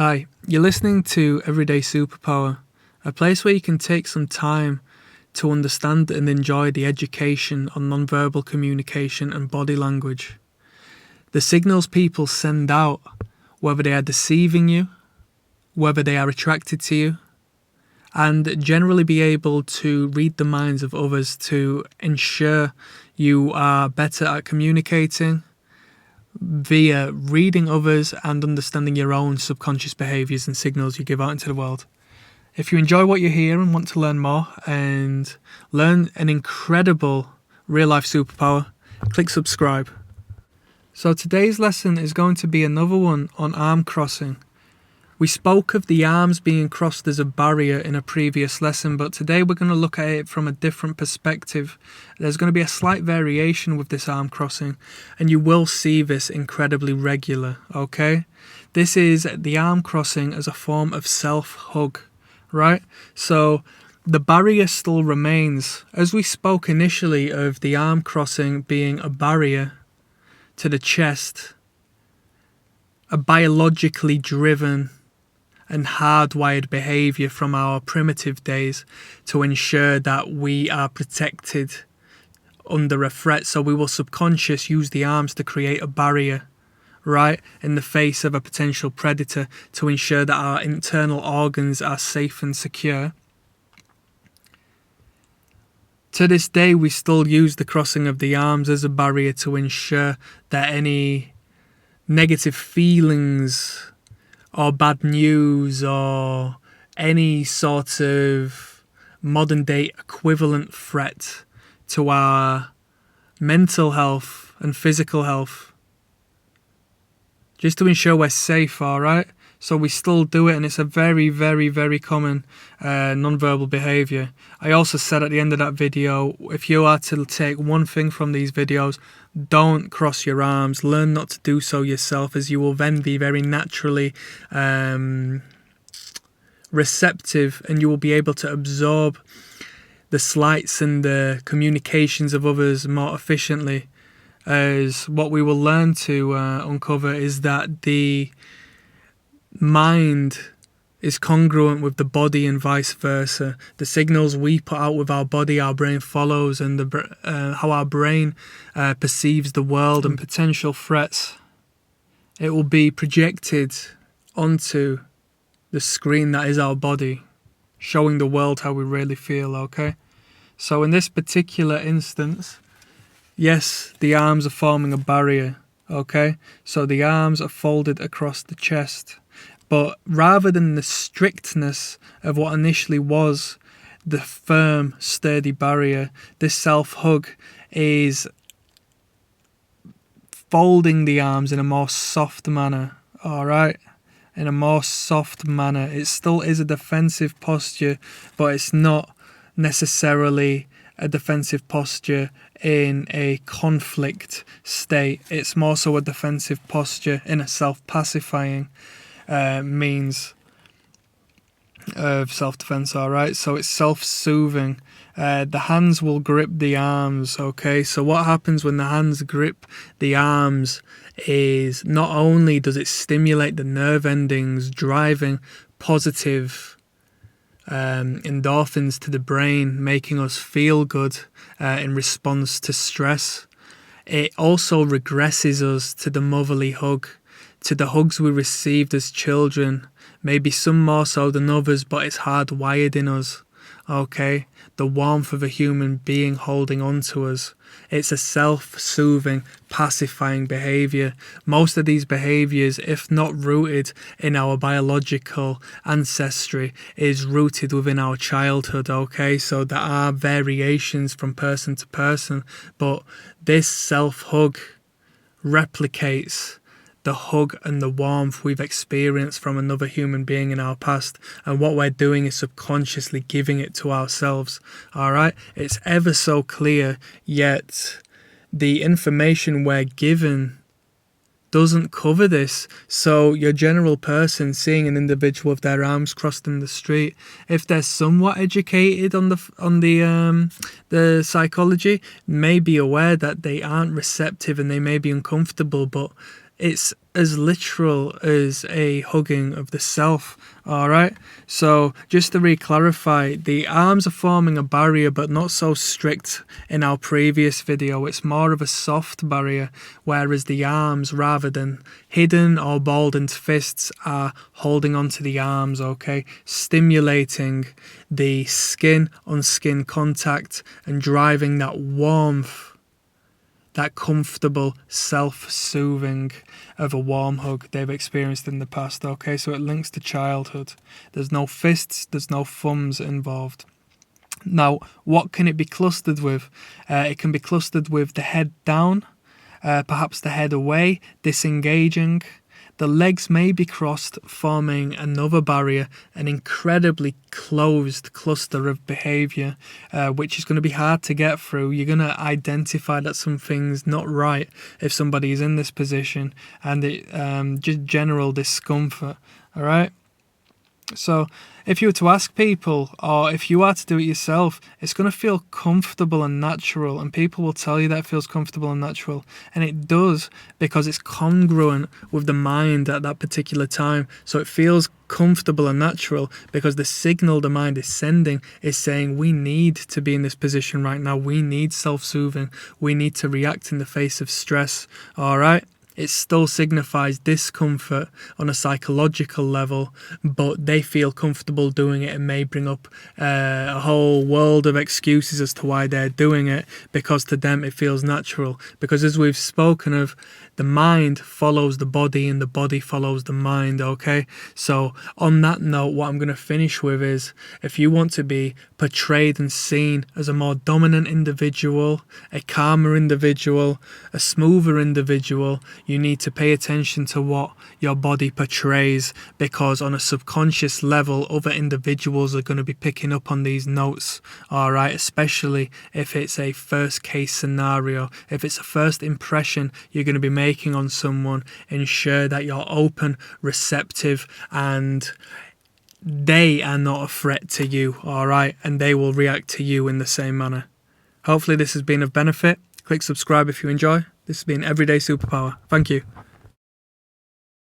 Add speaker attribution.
Speaker 1: Hi, you're listening to Everyday Superpower, a place where you can take some time to understand and enjoy the education on nonverbal communication and body language. The signals people send out, whether they are deceiving you, whether they are attracted to you, and generally be able to read the minds of others to ensure you are better at communicating via reading others and understanding your own subconscious behaviours and signals you give out into the world. If you enjoy what you hear and want to learn more and learn an incredible real-life superpower, click subscribe. So today's lesson is going to be another one on arm crossing. We spoke of the arms being crossed as a barrier in a previous lesson, but today we're going to look at it from a different perspective. There's going to be a slight variation with this arm crossing, and you will see this incredibly regular, okay? This is the arm crossing as a form of self-hug, right? So the barrier still remains. As we spoke initially of the arm crossing being a barrier to the chest, a biologically driven and hardwired behaviour from our primitive days to ensure that we are protected under a threat. So we will subconsciously use the arms to create a barrier, right, in the face of a potential predator to ensure that our internal organs are safe and secure. To this day, we still use the crossing of the arms as a barrier to ensure that any negative feelings or bad news or any sort of modern day equivalent threat to our mental health and physical health, just to ensure we're safe, alright? So we still do it, and it's a very, very, very common non-verbal behaviour. I also said at the end of that video, if you are to take one thing from these videos, don't cross your arms. Learn not to do so yourself, as you will then be very naturally receptive, and you will be able to absorb the slights and the communications of others more efficiently. As what we will learn to uncover is that the mind is congruent with the body and vice versa. The signals we put out with our body, our brain follows, and how our brain perceives the world and potential threats. It will be projected onto the screen that is our body, showing the world how we really feel, okay? So in this particular instance, yes, the arms are forming a barrier, okay? So the arms are folded across the chest. But rather than the strictness of what initially was the firm, sturdy barrier, this self-hug is folding the arms in a more soft manner, alright? In a more soft manner. It still is a defensive posture, but it's not necessarily a defensive posture in a conflict state. It's more so a defensive posture in a self-pacifying means of self-defense, alright? So it's self-soothing. The hands will grip the arms, okay? So what happens when the hands grip the arms is not only does it stimulate the nerve endings, driving positive endorphins to the brain, making us feel good in response to stress, it also regresses us to the motherly hug, to the hugs we received as children, maybe some more so than others, but it's hardwired in us, okay? The warmth of a human being holding on to us. It's a self-soothing, pacifying behaviour. Most of these behaviours, if not rooted in our biological ancestry, is rooted within our childhood, okay? So there are variations from person to person, but this self-hug replicates the hug and the warmth we've experienced from another human being in our past, and what we're doing is subconsciously giving it to ourselves, alright? It's ever so clear, yet the information we're given doesn't cover this. So your general person seeing an individual with their arms crossed in the street, if they're somewhat educated on the psychology, may be aware that they aren't receptive and they may be uncomfortable, but it's as literal as a hugging of the self. Alright, so just to re-clarify, the arms are forming a barrier, but not so strict in our previous video. It's more of a soft barrier, whereas the arms, rather than hidden or balled fists, are holding onto the arms, okay, stimulating the skin on skin contact and driving that warmth, that comfortable self-soothing of a warm hug they've experienced in the past. Okay, so it links to childhood. There's no fists, there's no thumbs involved. Now, what can it be clustered with? It can be clustered with the head down, perhaps the head away, disengaging. The legs may be crossed, forming another barrier, an incredibly closed cluster of behaviour, which is going to be hard to get through. You're going to identify that something's not right if somebody is in this position, and it just general discomfort. All right. So if you were to ask people, or if you are to do it yourself, it's going to feel comfortable and natural, and people will tell you that it feels comfortable and natural, and it does, because it's congruent with the mind at that particular time. So it feels comfortable and natural because the signal the mind is sending is saying, we need to be in this position right now, we need self-soothing, we need to react in the face of stress. All right. It still signifies discomfort on a psychological level, but they feel comfortable doing it and may bring up a whole world of excuses as to why they're doing it, because to them it feels natural. Because as we've spoken of, the mind follows the body and the body follows the mind, okay? So on that note, what I'm going to finish with is, if you want to be portrayed and seen as a more dominant individual, a calmer individual, a smoother individual, you need to pay attention to what your body portrays, because on a subconscious level, other individuals are going to be picking up on these notes, all right? Especially if it's a first case scenario, if it's a first impression you're going to be making on someone. Ensure that you're open, receptive, and they are not a threat to you, all right? And they will react to you in the same manner. Hopefully this has been of benefit. Click subscribe if you enjoy. This has been Everyday Superpower. Thank you.